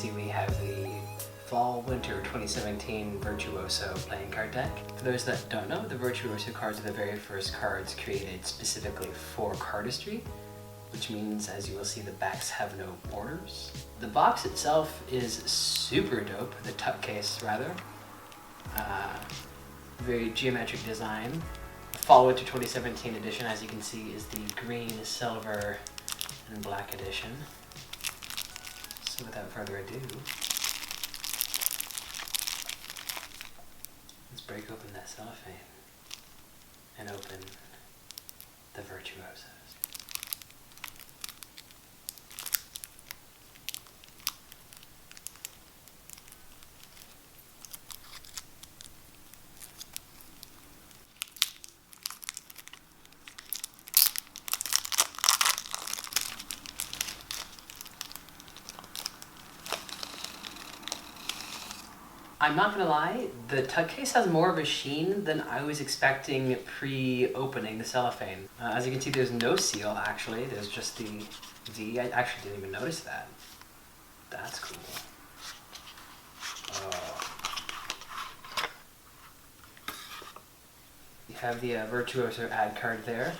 see, we have the Fall-Winter 2017 Virtuoso Playing Card deck. For those that don't know, the Virtuoso cards are the very first cards created specifically for cardistry, which means, as you will see, the backs have no borders. The box itself is super dope, the tuck case rather. Very geometric design. The Fall-Winter 2017 edition, as you can see, is the green, silver, and black edition. So without further ado, let's break open that cellophane and open the Virtuosos. I'm not gonna lie, the tuck case has more of a sheen than I was expecting pre-opening the cellophane. As you can see, there's no seal actually, there's just the V. I actually didn't even notice that. That's cool. Oh. You have the Virtuoso ad card there.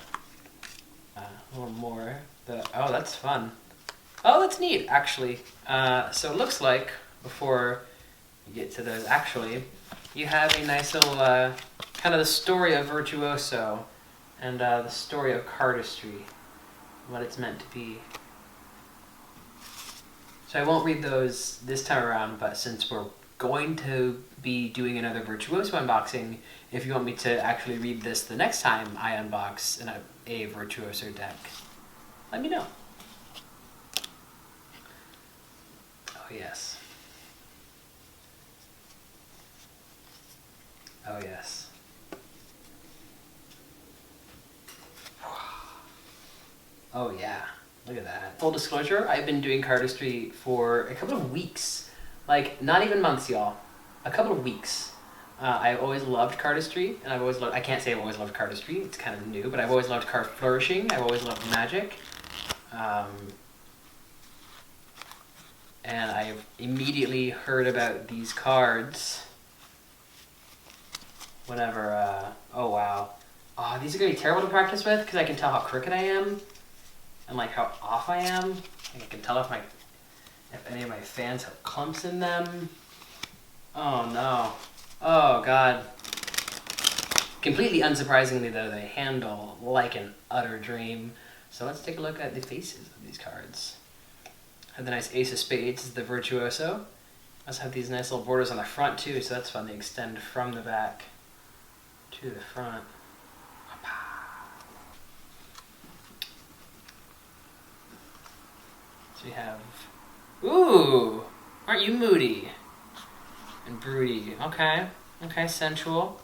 A little more. Oh, that's fun. Oh, that's neat, actually. So it looks like, before get to those, actually, you have a nice little kind of the story of Virtuoso and the story of cardistry, what it's meant to be. So I won't read those this time around, but since we're going to be doing another Virtuoso unboxing, if you want me to actually read this the next time I unbox a Virtuoso deck, let me know. Oh yes. Oh yes. Oh yeah, look at that. Full disclosure, I've been doing cardistry for a couple of weeks. Like, not even months, y'all. A couple of weeks. I've always loved cardistry, and I've always loved, I can't say I've always loved cardistry, it's kind of new, but I've always loved card flourishing, I've always loved magic. And I've immediately heard about these cards whenever, oh wow. Oh, these are gonna be terrible to practice with because I can tell how crooked I am and like how off I am. Like, I can tell if any of my fans have clumps in them. Oh no. Oh god. Completely unsurprisingly though, they handle like an utter dream. So let's take a look at the faces of these cards. Have the nice Ace of Spades, the Virtuoso. Also have these nice little borders on the front too, so that's fun. They extend from the back to the front. So we have, ooh, aren't you moody and broody? Okay, okay, sensual.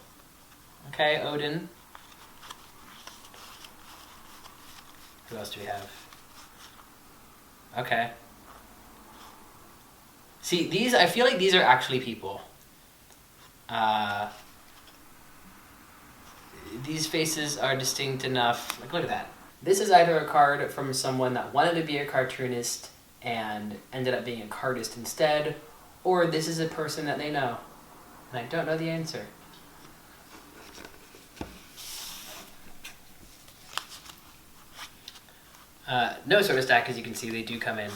Okay, Odin. Who else do we have? Okay. See, these, I feel like these are actually people. These faces are distinct enough. Like, look at that. This is either a card from someone that wanted to be a cartoonist and ended up being a cardist instead, or this is a person that they know, and I don't know the answer. No sort of stack, as you can see, they do come in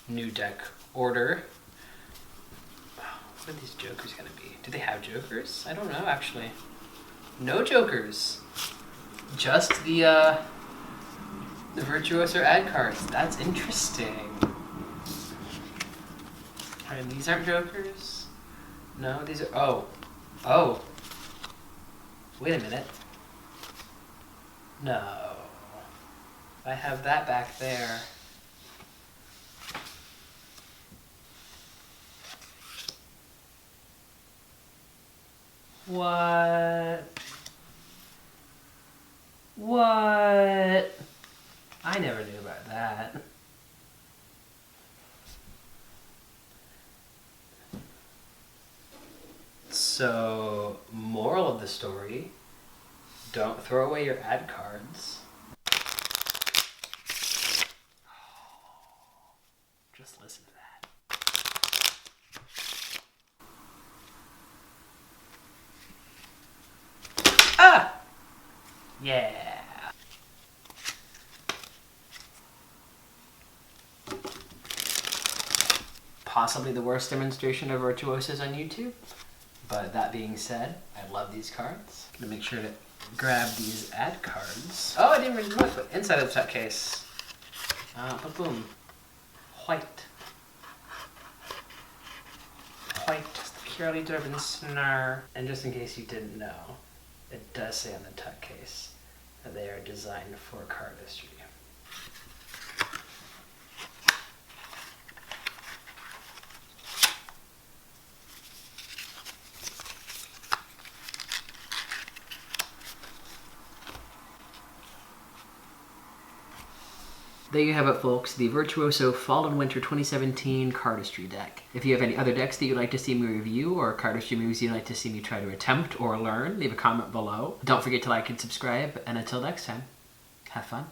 new deck order. What are these jokers gonna be? Do they have jokers? I don't know, actually. No jokers. Just the Virtuoso ad cards. That's interesting. And these aren't jokers? No, these are, oh. Oh. Wait a minute. No. I have that back there. What? What? I never knew about that. So, moral of the story, don't throw away your ad cards. Just listen to that. Yeah. Possibly the worst demonstration of Virtuosos on YouTube. But that being said, I love these cards. I'm gonna make sure to grab these ad cards. Oh, I didn't even look inside of the set case. Boom. White. White, purely driven snare. And just in case you didn't know, it does say on the tuck case that they are designed for cardistry. There you have it, folks, the Virtuoso Fall and Winter 2017 cardistry deck. If you have any other decks that you'd like to see me review or cardistry moves you'd like to see me try to attempt or learn, leave a comment below. Don't forget to like and subscribe, and until next time, have fun.